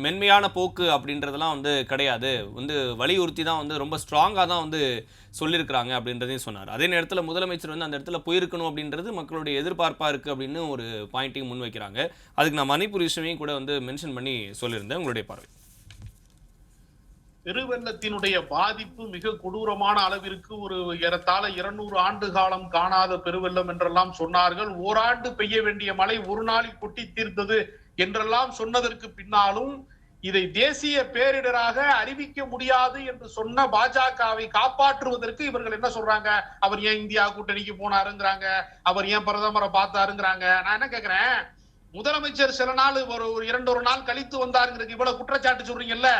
மென்மையான போக்கு அப்படின்றதெல்லாம் வந்து கிடையாது, வந்து வலியுறுத்தி தான் வந்து ரொம்ப ஸ்ட்ராங்காக தான் வந்து சொல்லியிருக்கிறாங்க அப்படின்றதையும் சொன்னார். அதே நேரத்தில் முதலமைச்சர் வந்து அந்த இடத்துல போயிருக்கணும் அப்படின்றது மக்களுடைய எதிர்பார்ப்பாக இருக்குது அப்படின்னு ஒரு பாயிண்ட்டையும் முன்வைக்கிறாங்க. அதுக்கு நான் மணிப்பூர் விஷயமையும் கூட வந்து மென்ஷன் பண்ணி சொல்லியிருந்தேன். உங்களுடைய பார்வை? பெருவெள்ளத்தினுடைய பாதிப்பு மிக கொடூரமான அளவிற்கு ஒரு ஏறத்தாழ 200 ஆண்டு காலம் காணாத பெருவெள்ளம் என்றெல்லாம் சொன்னார்கள். ஓராண்டு பெய்ய வேண்டிய மழை ஒரு நாளில் கொட்டி தீர்த்தது என்றெல்லாம் சொன்னதற்கு பின்னாலும் இதை தேசிய பேரிடராக அறிவிக்க முடியாது என்று சொன்ன பாஜகவை காப்பாற்றுவதற்கு இவர்கள் என்ன சொல்றாங்க? அவர் ஏன் இந்தியா கூட்டணிக்கு போனாருங்கிறாங்க, அவர் ஏன் பிரதமரை பார்த்தாருங்கிறாங்க. நான் என்ன கேக்குறேன், முதலமைச்சர் சில நாள் ஒரு 2 நாள் கழித்து வந்தாருங்கிறதுக்கு இவ்வளவு குற்றச்சாட்டு சொல்றீங்கல்ல.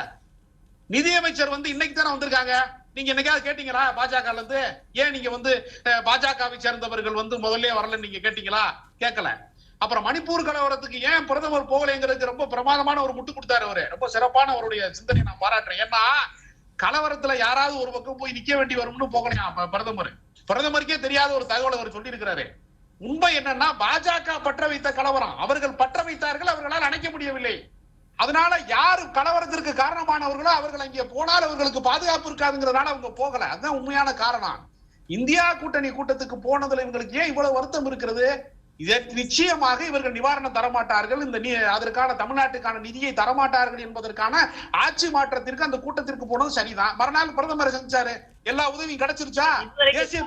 நிதியமைச்சர் வந்து இன்னைக்கு தானே வந்திருக்காங்க. நீங்க என்னைக்காவது கேட்டீங்களா பாஜக இருந்து? ஏன் நீங்க வந்து பாஜகவை சேர்ந்தவர்கள் வந்து முதல்ல வரலன்னு நீங்க கேட்டீங்களா? கேட்கல. அப்புறம் மணிப்பூர் கலவரத்துக்கு ஏன் பிரதமர் போகலைங்கிறதுக்கு ரொம்ப பிரமாதமான ஒரு முட்டு கொடுத்தாரு அவரு. ரொம்ப சிறப்பான அவருடைய சிந்தனை நான் பாராட்டுறேன். ஏன்னா கலவரத்துல யாராவது ஒரு பக்கம் போய் நிக்க வேண்டி வரும்னு போகலையா பிரதமருக்கே தெரியாத ஒரு தகவல் அவர் சொல்லி இருக்கிறாரு. உண்மை என்னன்னா பாஜக பற்ற வைத்த கலவரம், அவர்கள் பற்ற வைத்தார்கள், அவர்களால் அணைக்க முடியவில்லை. அதனால யாரு கலவரத்திற்கு காரணமானவர்களோ அவர்கள் அங்கே போனால் அவர்களுக்கு பாதுகாப்பு இருக்காதுங்கிறதுனால அவங்க போகல. அதுதான் உண்மையான காரணம். இந்தியா கூட்டணி கூட்டத்துக்கு போனதுல இவங்களுக்கு ஏன் இவ்வளவு வருத்தம் இருக்கிறது? இதற்கு நிச்சயமாக இவர்கள் நிவாரணம் தரமாட்டார்கள், இந்த அதற்கான தமிழ்நாட்டுக்கான நிதியை தரமாட்டார்கள் என்பதற்கான ஆட்சி மாற்றத்திற்கு அந்த கூட்டத்திற்கு போனது சரிதான். மறுநாள் பிரதமர் செஞ்சாரு, எல்லா உதவியும் கிடைச்சிருச்சா? தேசிய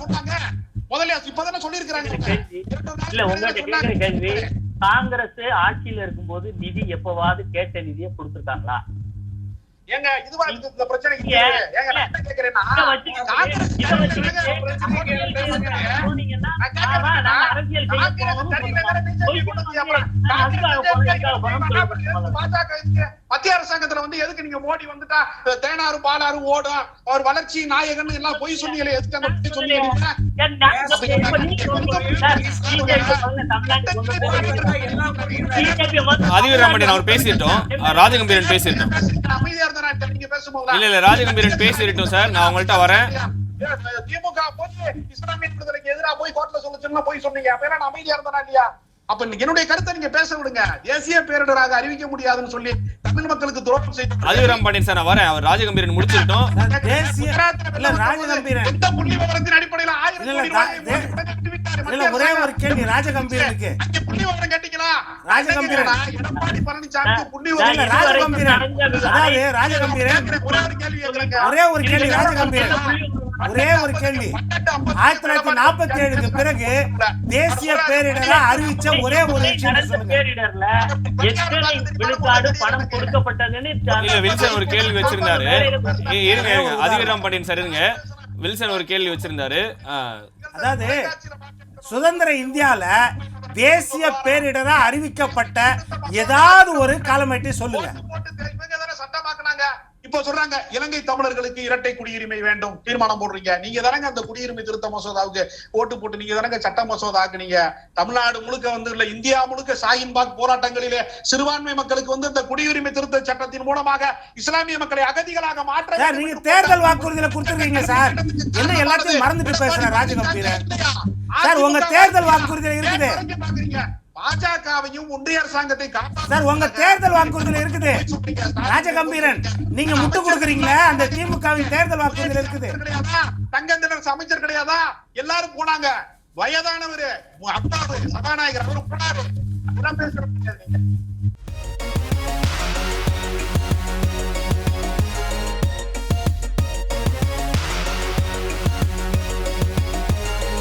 சொன்னாங்க முதல்ல இப்பதானே சொல்லி இருக்காங்க. காங்கிரஸ் ஆட்சியில் இருக்கும்போது நிதி எப்பவாவது கேட்ட நிதியை கொடுத்திருக்காங்களா? ஏங்க இதுவா இந்த பிரச்சனை ஏங்க நான் கேக்குறேன்னா மத்திய அரசாங்கத்துல வந்து எதுக்கு நீங்க மோடி வந்துட்டா தேனாறு பாலாறு ஓடும், அவர் வளர்ச்சி நாயகன் எல்லாம் பொய் சொன்னீங்களே, எதுக்கு அந்த சொன்னீங்க? அதிவீரமணியன் அவர் பேசிட்டோம், ராஜகம்பீரன் பேசிட்டோம். அமைதியா இருந்தா நீங்க பேசும்போது இல்ல ராஜகம்பீரன் பேசிட்டோம் சார், நான் உங்கள்கிட்ட வரேன். திமுக போய் இஸ்லாமிய விடுதலைக்கு எதிராக போய் கோர்ட்ல சொல்லுச்சுன்னா போய் சொன்னீங்க, அப்ப நான் அமைதியா இருந்தானா இல்லையா? அப்ப என்னுடைய கருத்தை நீங்க பேச விடுங்க. தேசிய பேரிடராக அறிவிக்க முடியாதுன்னு சொல்லி தமிழ் மக்களுக்கு துரோகம் செய்து அதிவீரம் பண்ணி சார் நான் வரேன். அவர் ராஜகம்பீரன் முடிச்சிட்டோம். ராஜகம்பீரன் எந்த புள்ளி விவரத்தின் அடிப்படையில் 1000 ஒரே ஒரு கேள்வி ராஜகம்பீரனுக்கு. புள்ளி விவரம் கேட்டீங்களா? ராஜகம்பீரன் எடப்பாடி பழனிசாமி புள்ளி விவரம் ராஜகம்பீரன் அதாவது ராஜகம்பீரன் ஒரே ஒரு கேள்வி ராஜகம்பீரன் ஒரே ஒரு கேள்வி. 1947க்கு பிறகு தேசிய பேரிடரா அறிவிச்ச ஒரே ஒரு பேரிடர்ல எத்தனை விழுக்காடு பணம் கொடுக்கப்பட்டதுன்னு வில்சன் ஒரு கேள்வி வச்சிருந்தாரு. அதிவீரம் பண்ணின் சரிங்க. வில்சன் ஒரு கேள்வி வச்சிருந்தாரு. அதாவது சுதந்திர இந்தியால தேசிய பேரிடரா அறிவிக்கப்பட்ட ஏதாவது ஒரு காலமேட்டை சொல்லுங்க. சட்டமாக்குனாங்க. இப்ப சொல்றாங்க இலங்கை தமிழர்களுக்கு இரட்டை குடியுரிமை வேண்டும் தீர்மானம் போடுறீங்க. நீங்க தானங்க அந்த குடியுரிமை திருத்த மசோதாவுக்கு ஓட்டு போட்டு நீங்க தானங்க சட்ட மசோதா ஆக்குனீங்க. தமிழ்நாடு முழுக்க வந்து இல்ல இந்தியா முழுக்க ஷாஹின்பாக் போராட்டங்களிலே சிறுபான்மை மக்களுக்கு வந்து இந்த குடியுரிமை திருத்த சட்டத்தின் மூலமாக இஸ்லாமிய மக்களை அகதிகளாக மாற்ற நீங்க தேர்தல் வாக்குறுதியில கொடுத்துருக்கீங்க சார். என்ன எல்லாத்தையும் மறந்துட்டு பேசுற ராஜகம்பீரன் சார், உங்க தேர்தல் வாக்குறுதியில இருக்குது. பாஜகவையும் ஒன்றிய அரசாங்கத்தை சார் உங்க தேர்தல் வாக்குறுதியில இருக்குது. ராஜகம்பீரன் நீங்க முட்டு கொடுக்குறீங்களா? அந்த திமுகவின் தேர்தல் வாக்குறுதியில இருக்குது. தங்கத்தினர் அமைச்சர் கிடையாதா? எல்லாரும் போனாங்க. வயதானவரு அப்பாவு சபாநாயகர் அவரும் போனாரு.